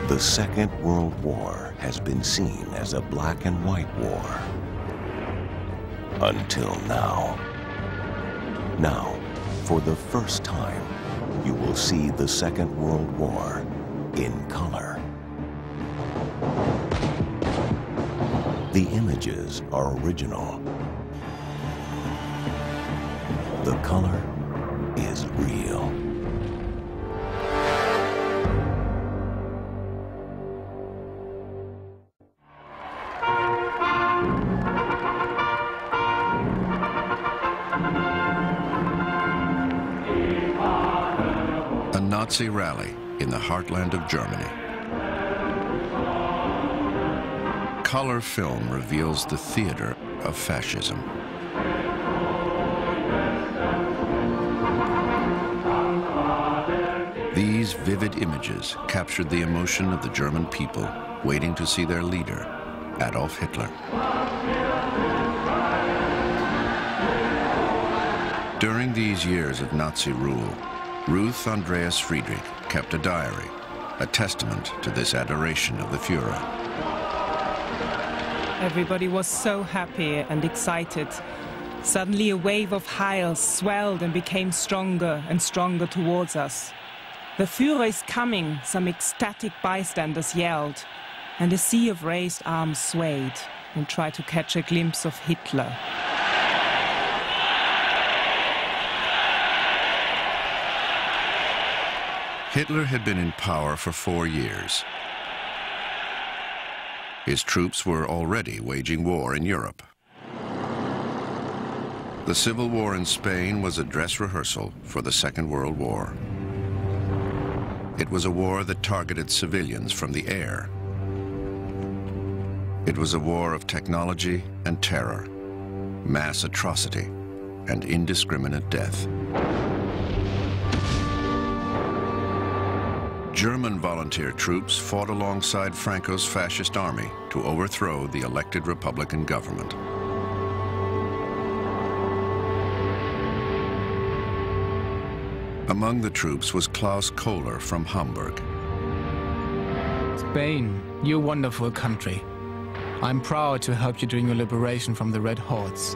The Second World War has been seen as a black and white war. Until now. Now, for the first time, you will see the Second World War in color. The images are original. The color is real. A Nazi rally in the heartland of Germany. Color film reveals the theater of fascism. These vivid images captured the emotion of the German people waiting to see their leader, Adolf Hitler. During these years of Nazi rule, Ruth Andreas Friedrich kept a diary, a testament to this adoration of the Führer. Everybody was so happy and excited. Suddenly a wave of howls swelled and became stronger and stronger towards us. The Führer is coming, some ecstatic bystanders yelled, and a sea of raised arms swayed and tried to catch a glimpse of Hitler. Hitler had been in power for 4 years. His troops were already waging war in Europe. The civil war in Spain was a dress rehearsal for the Second World War. It was a war that targeted civilians from the air. It was a war of technology and terror, mass atrocity, and indiscriminate death. German volunteer troops fought alongside Franco's fascist army to overthrow the elected Republican government. Among the troops was Klaus Kohler from Hamburg. Spain, you wonderful country. I'm proud to help you during your liberation from the Red Hordes,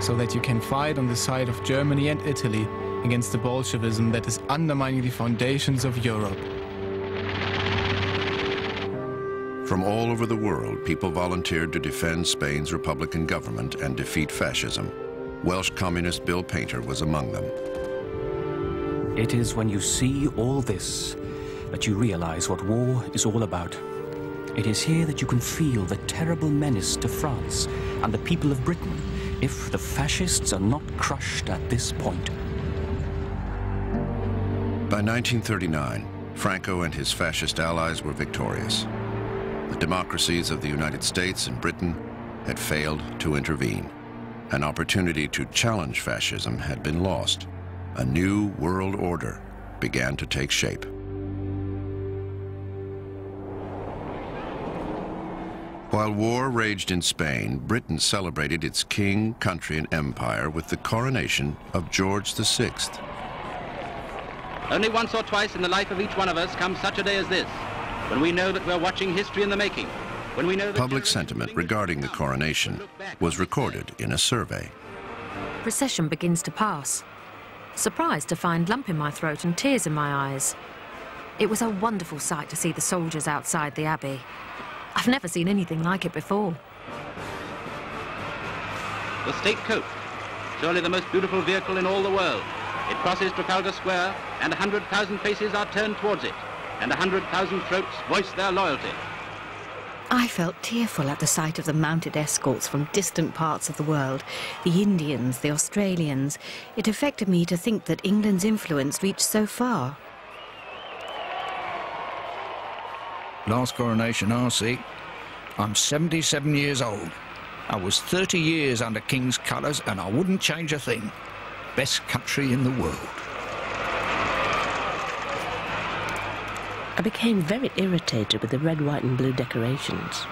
so that you can fight on the side of Germany and Italy against the Bolshevism that is undermining the foundations of Europe. From all over the world, people volunteered to defend Spain's Republican government and defeat fascism. Welsh communist Bill Painter was among them. It is when you see all this that you realize what war is all about. It is here that you can feel the terrible menace to France and the people of Britain if the fascists are not crushed at this point. By 1939, Franco and his fascist allies were victorious. The democracies of the United States and Britain had failed to intervene. An opportunity to challenge fascism had been lost. A new world order began to take shape. While war raged in Spain, Britain celebrated its king, country, and empire with the coronation of George VI. Only once or twice in the life of each one of us comes such a day as this, when we know that we're watching history in the making. When we know that public sentiment regarding the coronation was recorded in a survey. Procession begins to pass. Surprised to find lump in my throat and tears in my eyes. It was a wonderful sight to see the soldiers outside the abbey. I've never seen anything like it before. The state coach, surely the most beautiful vehicle in all the world. It crosses Trafalgar Square, and 100,000 faces are turned towards it, and 100,000 throats voice their loyalty. I felt tearful at the sight of the mounted escorts from distant parts of the world, the Indians, the Australians. It affected me to think that England's influence reached so far. Last coronation I see. I'm 77 years old. I was 30 years under King's colours and I wouldn't change a thing. Best country in the world. I became very irritated with the red, white and blue decorations.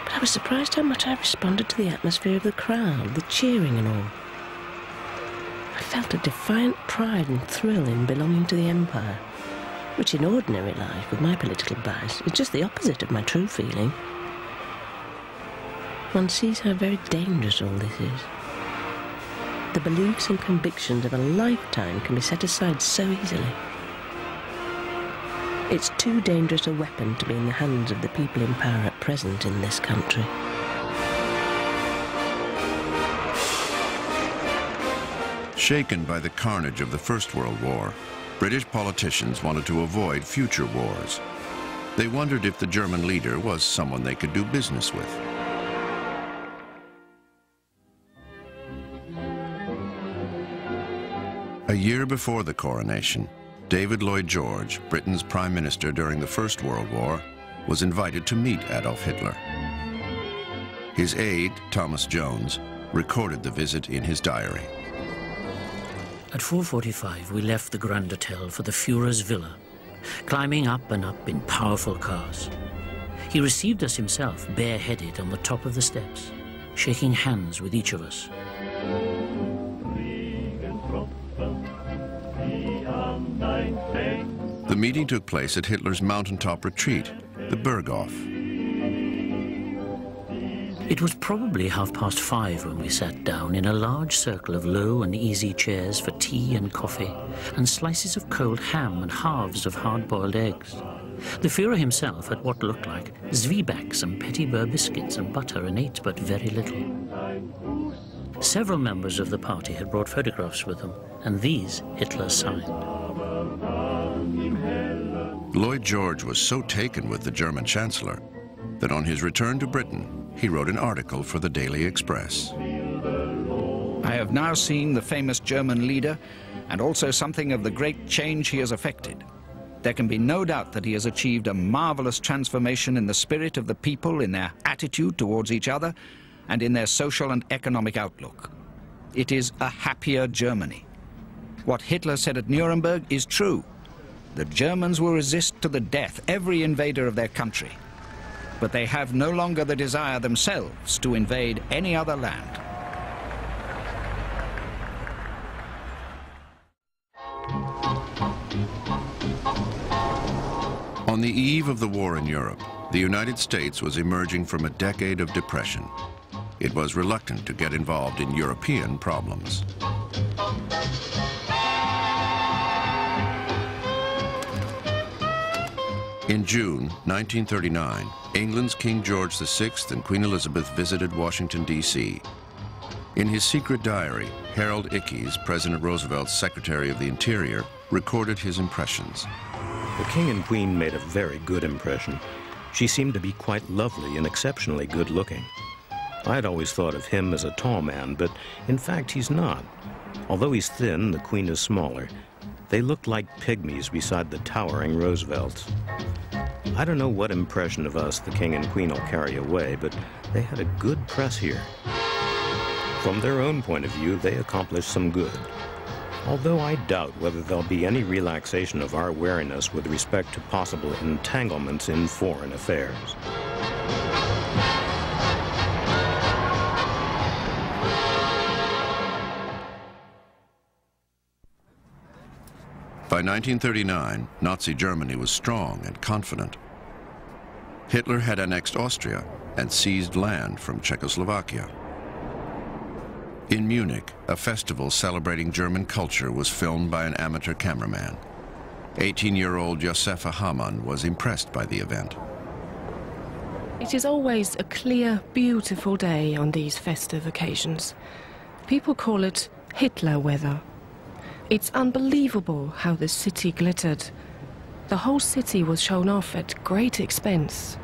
But I was surprised how much I responded to the atmosphere of the crowd, the cheering and all. I felt a defiant pride and thrill in belonging to the Empire. which in ordinary life, with my political bias, is just the opposite of my true feeling. One sees how very dangerous all this is. The beliefs and convictions of a lifetime can be set aside so easily. It's too dangerous a weapon to be in the hands of the people in power at present in this country. Shaken by the carnage of the First World War, British politicians wanted to avoid future wars. They wondered if the German leader was someone they could do business with. A year before the coronation, David Lloyd George, Britain's Prime Minister during the First World War, was invited to meet Adolf Hitler. His aide, Thomas Jones, recorded the visit in his diary. At 4:45, we left the Grand Hotel for the Führer's villa, climbing up and up in powerful cars. He received us himself, bareheaded on the top of the steps, shaking hands with each of us. The meeting took place at Hitler's mountaintop retreat, the Berghof. It was probably 5:30 when we sat down in a large circle of low and easy chairs for tea and coffee, and slices of cold ham and halves of hard-boiled eggs. The Führer himself had what looked like Zwiebacks and petit beurre biscuits and butter, and ate but very little. Several members of the party had brought photographs with them, and these Hitler signed. Lloyd George was so taken with the German Chancellor that on his return to Britain, he wrote an article for the Daily Express. I have now seen the famous German leader and also something of the great change he has effected. There can be no doubt that he has achieved a marvelous transformation in the spirit of the people, in their attitude towards each other, and in their social and economic outlook. It is a happier Germany. What Hitler said at Nuremberg is true. The Germans will resist to the death every invader of their country, but they have no longer the desire themselves to invade any other land. On the eve of the war in Europe, the United States was emerging from a decade of depression. It was reluctant to get involved in European problems. In June 1939, England's King George VI and Queen Elizabeth visited Washington, D.C. In his secret diary, Harold Ickes, President Roosevelt's Secretary of the Interior, recorded his impressions. The King and Queen made a very good impression. She seemed to be quite lovely and exceptionally good-looking. I had always thought of him as a tall man, but in fact he's not. Although he's thin, the Queen is smaller. They looked like pygmies beside the towering Roosevelts. I don't know what impression of us the King and Queen will carry away, but they had a good press here. From their own point of view, they accomplished some good. Although I doubt whether there'll be any relaxation of our wariness with respect to possible entanglements in foreign affairs. By 1939, Nazi Germany was strong and confident. Hitler had annexed Austria and seized land from Czechoslovakia. In Munich, a festival celebrating German culture was filmed by an amateur cameraman. 18-year-old Josefa Hamann was impressed by the event. It is always a clear, beautiful day on these festive occasions. People call it Hitler weather. It's unbelievable how the city glittered. The whole city was shown off at great expense.